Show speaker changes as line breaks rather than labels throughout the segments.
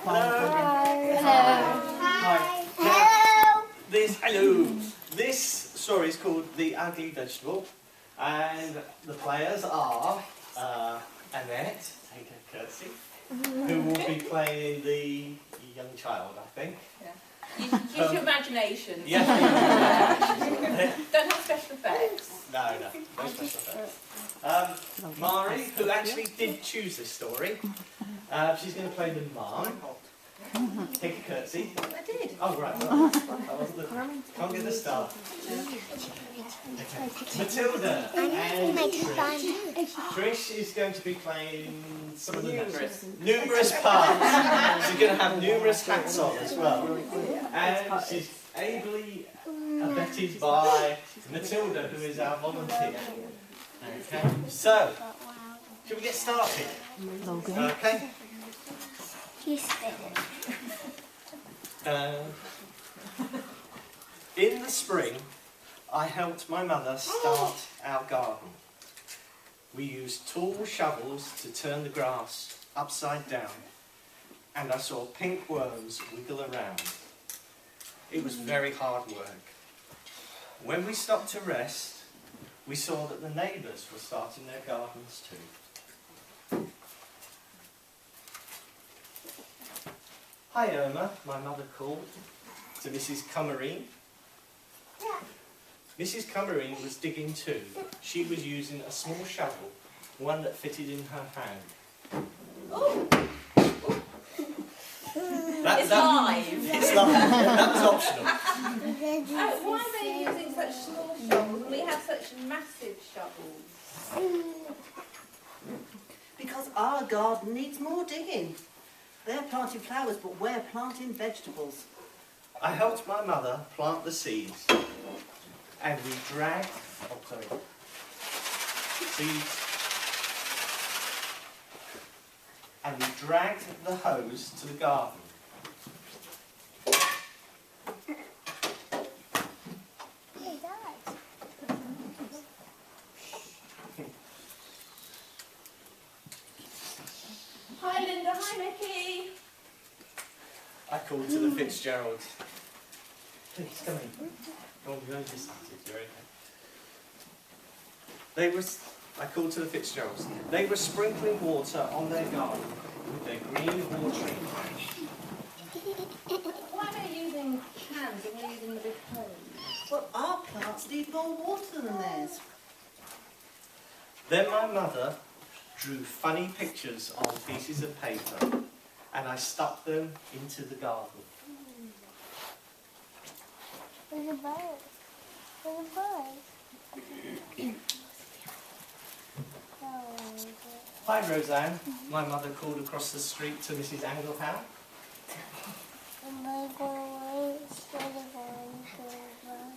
Hi.
Hello.
Hello. This story is called The Ugly Vegetable, and the players are Annette, take a curtsy, who will be playing the young child, I think.
Yeah. Use your imagination.
Yes.
Don't have special effects.
No special effects. Mari, who actually did choose this story, she's going to play the mum. Take a curtsy.
I did.
Oh, right. That wasn't the... Can't get the star. Okay. Matilda and Trish is going to be playing some of the numerous parts. She's going to have numerous hats on as well. And she's ably abetted by Matilda, who is our volunteer. Okay. So, shall we get started? Okay. In the spring, I helped my mother start our garden. We used tall shovels to turn the grass upside down, and I saw pink worms wiggle around. It was very hard work. When we stopped to rest, we saw that the neighbours were starting their gardens too. Hi Irma, my mother called to Mrs. Cummerine. Mrs. Cummerine was digging too. She was using a small shovel, one that fitted in her hand.
Oh!
It's
live.
It's live. That was optional.
Why are they using such small shovels? We have such massive shovels.
Because our garden needs more digging. They're planting flowers, but we're planting vegetables.
I helped my mother plant the seeds, and we dragged, and we dragged the hose to the garden.
Hi Linda, hi Mickey.
I called to the Fitzgeralds. Please, come in. Go on, you only just started, you're okay. I called to the Fitzgeralds. They were sprinkling water on their garden with their green watering can.
Why are they using cans and we're using the big hose?
Well, our plants need more water than theirs.
Then my mother drew funny pictures on pieces of paper, and I stuck them into the garden.
There's a bird. There's a bird.
Hi Roseanne, my mother called across the street to Mrs. Anglehow.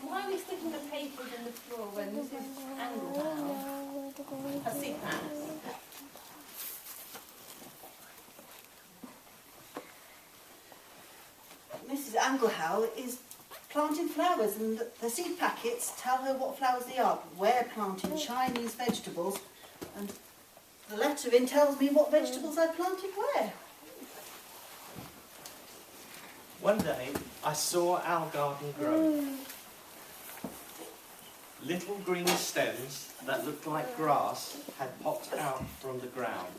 Why are we sticking the papers in the floor when Mrs. Anglehow has seat mats?
Mrs. Anglehow is planting flowers, and the seed packets tell her what flowers they are. We're planting Chinese vegetables, and the lettering tells me what vegetables I planted where.
One day, I saw our garden grow. Little green stems that looked like grass had popped out from the ground.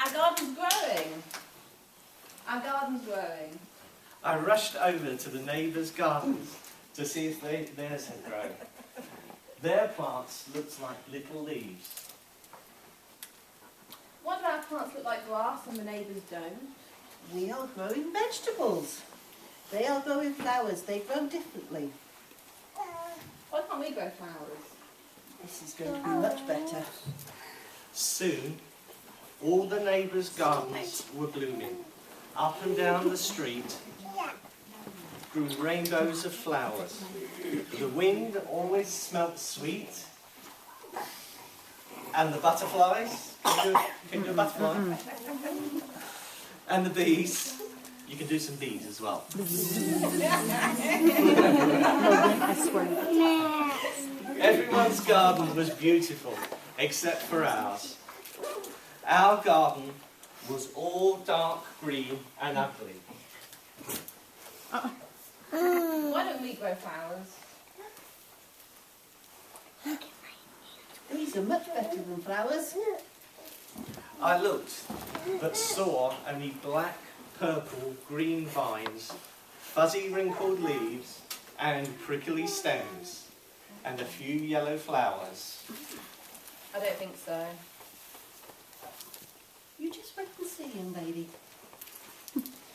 Our garden's growing. Our garden's growing.
I rushed over to the neighbours' gardens to see if theirs had grown. Their plants looked like little leaves.
Why do our plants look like grass and the neighbours don't?
We are growing vegetables. They are growing flowers. They grow differently.
Why can't we grow flowers?
This is going to be much better.
Soon, all the neighbours' gardens were blooming. Up and down the street grew rainbows of flowers. The wind always smelt sweet. And the butterflies, can you do a butterfly? And the bees, you can do some bees as well. Everyone's garden was beautiful, except for ours. Our garden was all dark green and ugly.
Why don't we grow flowers?
These are much better than flowers.
I looked, but saw only black, purple, green vines, fuzzy wrinkled leaves, and prickly stems, and a few yellow flowers.
I don't think so.
You just wait and see, young lady.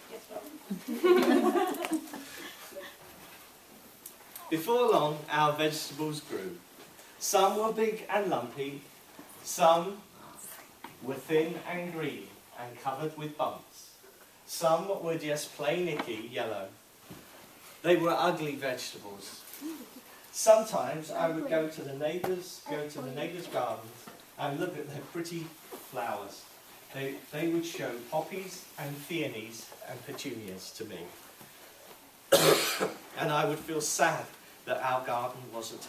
Yes, Robin?
Before long, our vegetables grew. Some were big and lumpy, some were thin and green and covered with bumps. Some were just plain icky yellow. They were ugly vegetables. Sometimes I would go to the neighbours' gardens and look at their pretty flowers. They would show poppies and peonies and petunias to me. And I would feel sad that our garden wasn't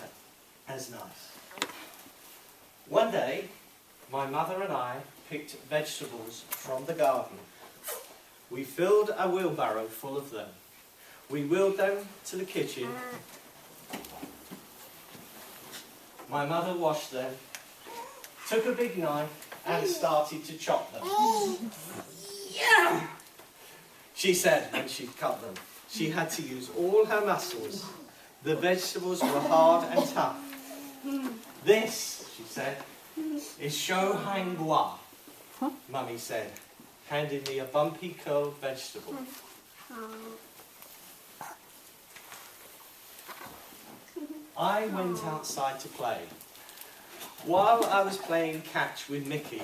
as nice. One day, my mother and I picked vegetables from the garden. We filled a wheelbarrow full of them. We wheeled them to the kitchen. My mother washed them, took a big knife and started to chop them. She said when she cut them, she had to use all her muscles. The vegetables were hard and tough. This, she said, is show hang bois, Mummy said, handing me a bumpy curled vegetable. I went outside to play. While I was playing catch with Mickey,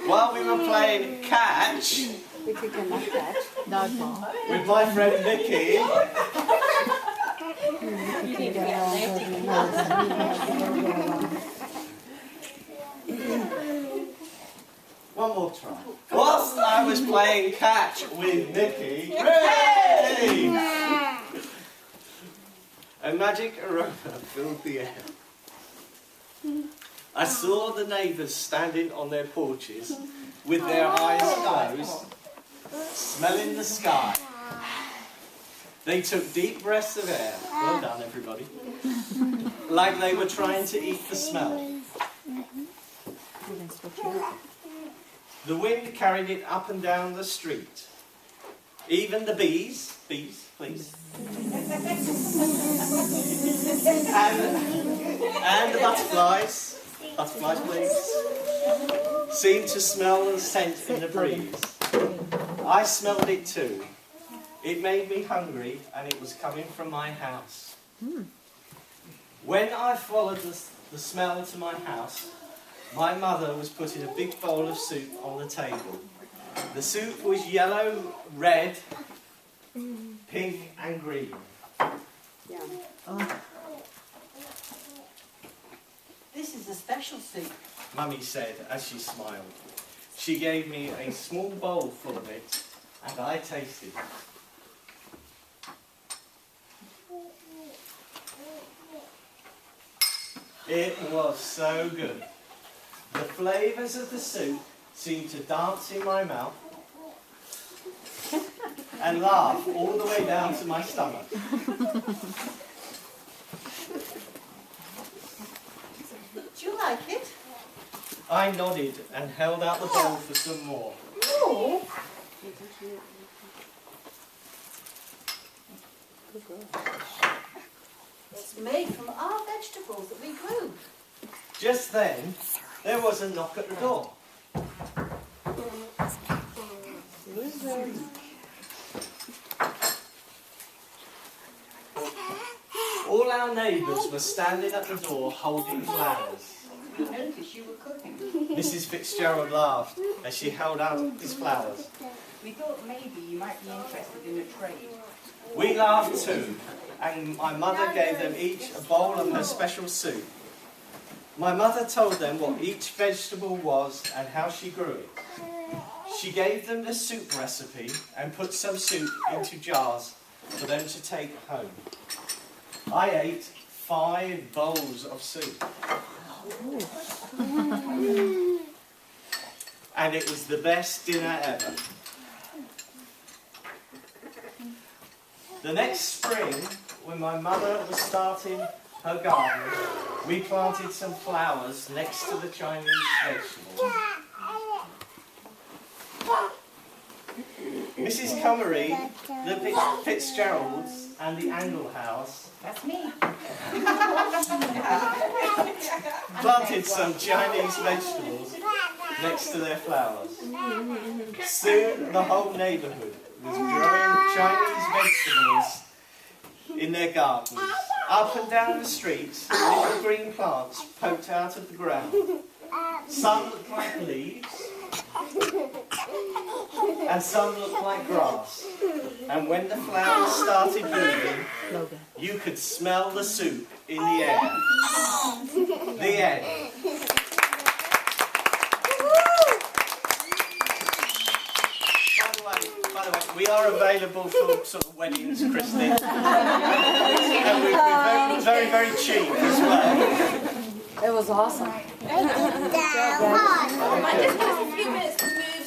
while we were playing catch with my friend Mickey, one more try. Whilst I was playing catch with Mickey, hooray! A magic aroma filled the air. I saw the neighbours standing on their porches with their eyes closed, smelling the sky. They took deep breaths of air, well done everybody, like they were trying to eat the smell. The wind carried it up and down the street. Even the bees, please, and the butterflies, please, seemed to smell the scent in the breeze. I smelled it too. It made me hungry, and it was coming from my house. When I followed the smell to my house, my mother was putting a big bowl of soup on the table. The soup was yellow, red, pink and green.
This is a special soup.
Mummy said as she smiled. She gave me a small bowl full of it, and I tasted it. It was so good. The flavours of the soup seemed to dance in my mouth and laugh all the way down to my stomach.
Do you like it?
I nodded and held out the bowl for some more.
Oh. It's made from our vegetables that we grew.
Just then, there was a knock at the door. All our neighbours were standing at the door holding flowers.
We noticed you were cooking.
Mrs. Fitzgerald laughed as she held out his flowers.
We thought maybe you might be interested in a trade.
We laughed too, and my mother gave them each a bowl of her special soup. My mother told them what each vegetable was and how she grew it. She gave them the soup recipe and put some soup into jars for them to take home. I ate 5 bowls of soup. And it was the best dinner ever. The next spring, when my mother was starting her garden, we planted some flowers next to the Chinese vegetables. Mrs. Cummery, the Fitzgeralds and the Angle House
That's me.
planted some Chinese vegetables next to their flowers. Soon the whole neighbourhood was growing Chinese vegetables in their gardens. Up and down the streets, little green plants poked out of the ground. Some looked like leaves, and some looked like grass. And when the flowers started moving, you could smell the soup in the air. The end. By the way, we are available for sort of weddings, Christine. And we're very, very cheap as well.
It was awesome.
Might just give us a few minutes to move